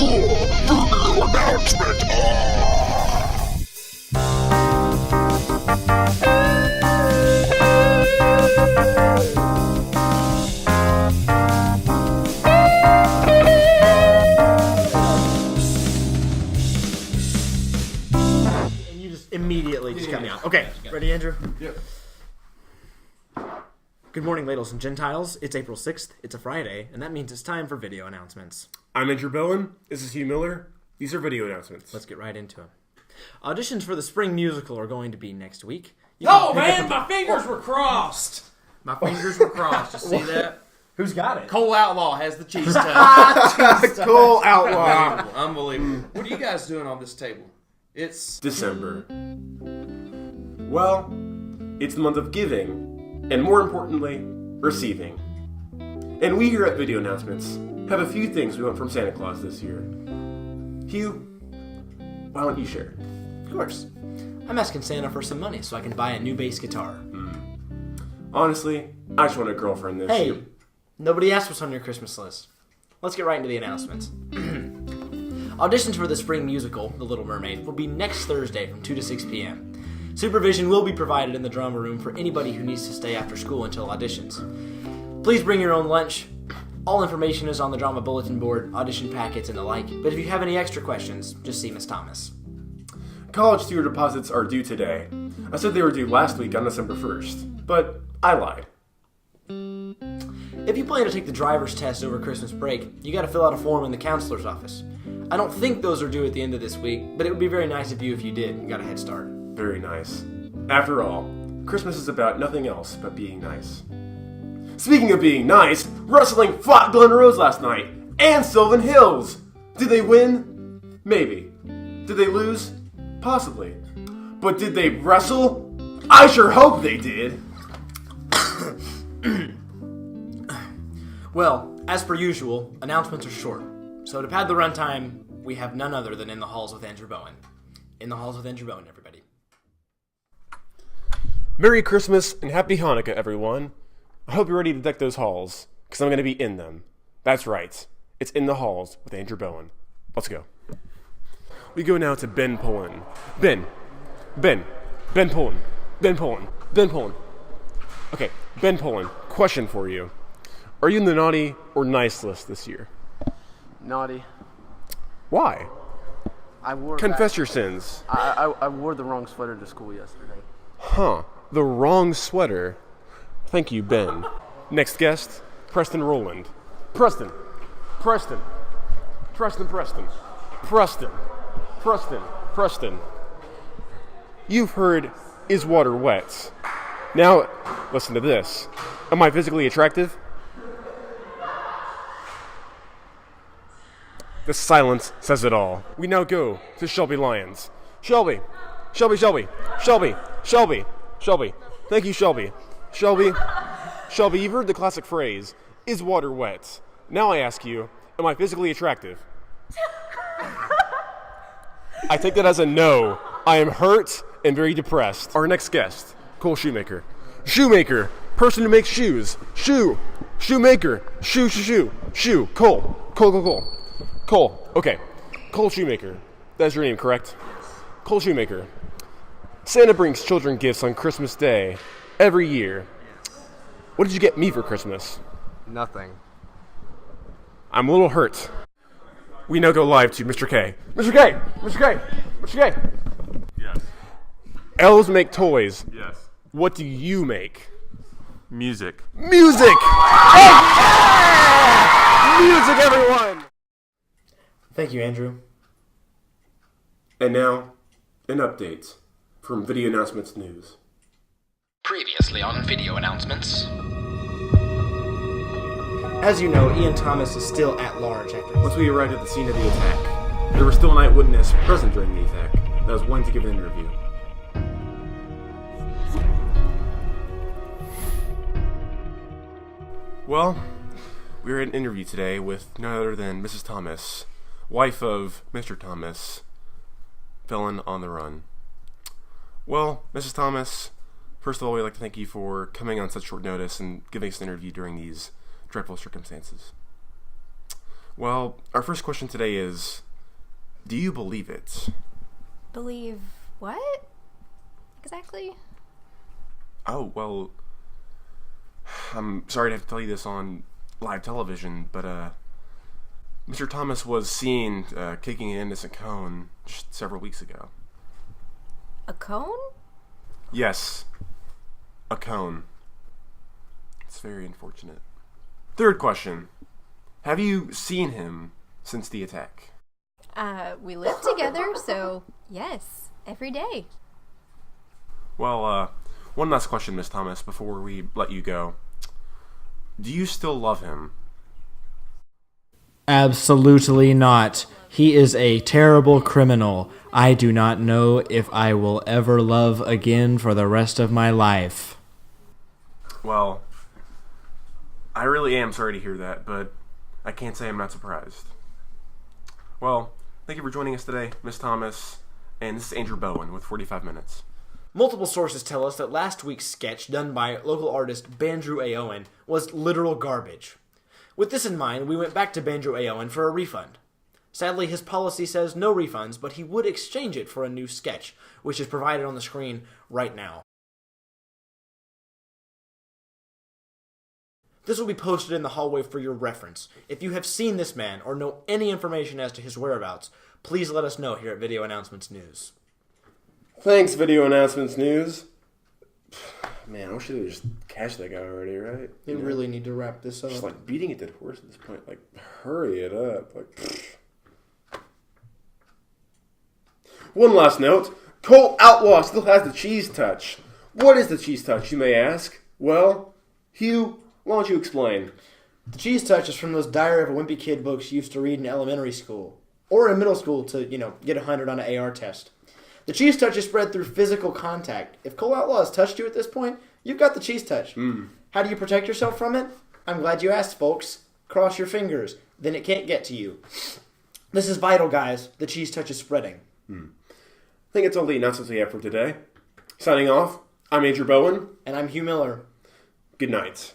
Immediately just cut me off. Okay, ready, Andrew? Yep. Good morning, ladles and gentiles. It's April 6th. It's a Friday, and that means it's time for video announcements. I'm Andrew Bowen. This is Hugh Miller. These are video announcements. Let's get right into them. Auditions for the spring musical are going to be next week. No, man, my fingers were crossed. My fingers were crossed. You see that? Who's got it? Cole Outlaw has the cheese touch. Cole Outlaw. Unbelievable. What are you guys doing on this table? It's December. Well, it's the month of giving, and more importantly, receiving. And we here at Video Announcements have a few things we want from Santa Claus this year. Hugh, why don't you share? Of course. I'm asking Santa for some money so I can buy a new bass guitar. Honestly, I just want a girlfriend this Hey, year. nobody asked what's on your Christmas list. Let's get right into the announcements. Auditions for the spring musical, The Little Mermaid, will be next Thursday from 2 to 6 p.m. Supervision will be provided in the drama room for anybody who needs to stay after school until auditions. Please bring your own lunch. All information is on the drama bulletin board, audition packets, and the like, but if you have any extra questions, just see Miss Thomas. College student deposits are due today. I said they were due last week on December 1st, but I lied. If you plan to take the driver's test over Christmas break, you gotta fill out a form in the counselor's office. I don't think those are due at the end of this week, but it would be very nice if you did and got a head start. Very nice. After all, Christmas is about nothing else but being nice. Speaking of being nice, wrestling fought Glen Rose last night, and Sylvan Hills. Did they win? Maybe. Did they lose? Possibly. But did they wrestle? I sure hope they did. Well, as per usual, announcements are short. So to pad the runtime, we have none other than In the Halls with Andrew Bowen. In the Halls with Andrew Bowen, everybody. Merry Christmas and Happy Hanukkah, everyone. I hope you're ready to deck those halls, because I'm going to be in them. That's right. It's In the Halls with Andrew Bowen. Let's go. We go now to Ben Pullen. Ben Pullen. Ben Pullen. Okay, Ben Pullen, question for you. Are you in the naughty or nice list this year? Naughty. Why? I wore Confess your sins. I wore the wrong sweater to school yesterday. Huh. The wrong sweater. Thank you, Ben. Next guest, Preston Rowland. Preston. You've heard, is water wet? Now, listen to this. Am I physically attractive? The silence says it all. We now go to Shelby Lyons. Shelby. Thank you, Shelby. Shelby, you've heard the classic phrase, is water wet? Now I ask you, am I physically attractive? I take that as a no. I am hurt and very depressed. Our next guest, Cole Shoemaker. Shoemaker, person who makes shoes. Shoemaker, shoe. Cole. Okay. Cole Shoemaker. That's your name, correct? Cole Shoemaker. Santa brings children gifts on Christmas Day every year. What did you get me for Christmas? Nothing. I'm a little hurt. We now go live to Mr. K. Mr. K! Yes. Elves make toys. Yes. What do you make? Music. Music! Oh, yeah! Music, everyone! Thank you, Andrew. And now, an update from Video Announcements News. Previously on Video Announcements. As you know, Ian Thomas is still at large after Once we arrived at the scene of the attack, there was still an eyewitness present during the attack that was willing to give an interview. Well, we were at an interview today with none other than Mrs. Thomas, wife of Mr. Thomas, felon on the run. Well, Mrs. Thomas, first of all, we'd like to thank you for coming on such short notice and giving us an interview during these dreadful circumstances. Well, our first question today is, do you believe it? Believe what? Exactly? Oh, well, I'm sorry to have to tell you this on live television, but Mr. Thomas was seen kicking an innocent cone just several weeks ago. A cone? Yes, a cone. It's very unfortunate. Third question. Have you seen him since the attack? We live together, so yes, every day. Well, one last question, Miss Thomas, before we let you go. Do you still love him? Absolutely not. He is a terrible criminal. I do not know if I will ever love again for the rest of my life. Well, I really am sorry to hear that, but I can't say I'm not surprised. Well, thank you for joining us today, Miss Thomas, and this is Andrew Bowen with 45 Minutes. Multiple sources tell us that last week's sketch done by local artist Bandrew Aowen was literal garbage. With this in mind, we went back to Bandrew Aowen for a refund. Sadly, his policy says no refunds, but he would exchange it for a new sketch, which is provided on the screen right now. This will be posted in the hallway for your reference. If you have seen this man or know any information as to his whereabouts, please let us know here at Video Announcements News. Thanks, Video Announcements News. Man, I wish they would just catch that guy already, right? We really need to wrap this up. Just like beating a dead horse at this point. Like, hurry it up. One last note. Cole Outlaw still has the cheese touch. What is the cheese touch, you may ask? Well, Hugh, why don't you explain? The cheese touch is from those Diary of a Wimpy Kid books you used to read in elementary school. Or in middle school to, get 100 on an AR test. The cheese touch is spread through physical contact. If Cole Outlaw has touched you at this point, you've got the cheese touch. How do you protect yourself from it? I'm glad you asked, folks. Cross your fingers. Then it can't get to you. This is vital, guys. The cheese touch is spreading. I think it's all the announcements we have for today. Signing off, I'm Andrew Bowen. And I'm Hugh Miller. Good night.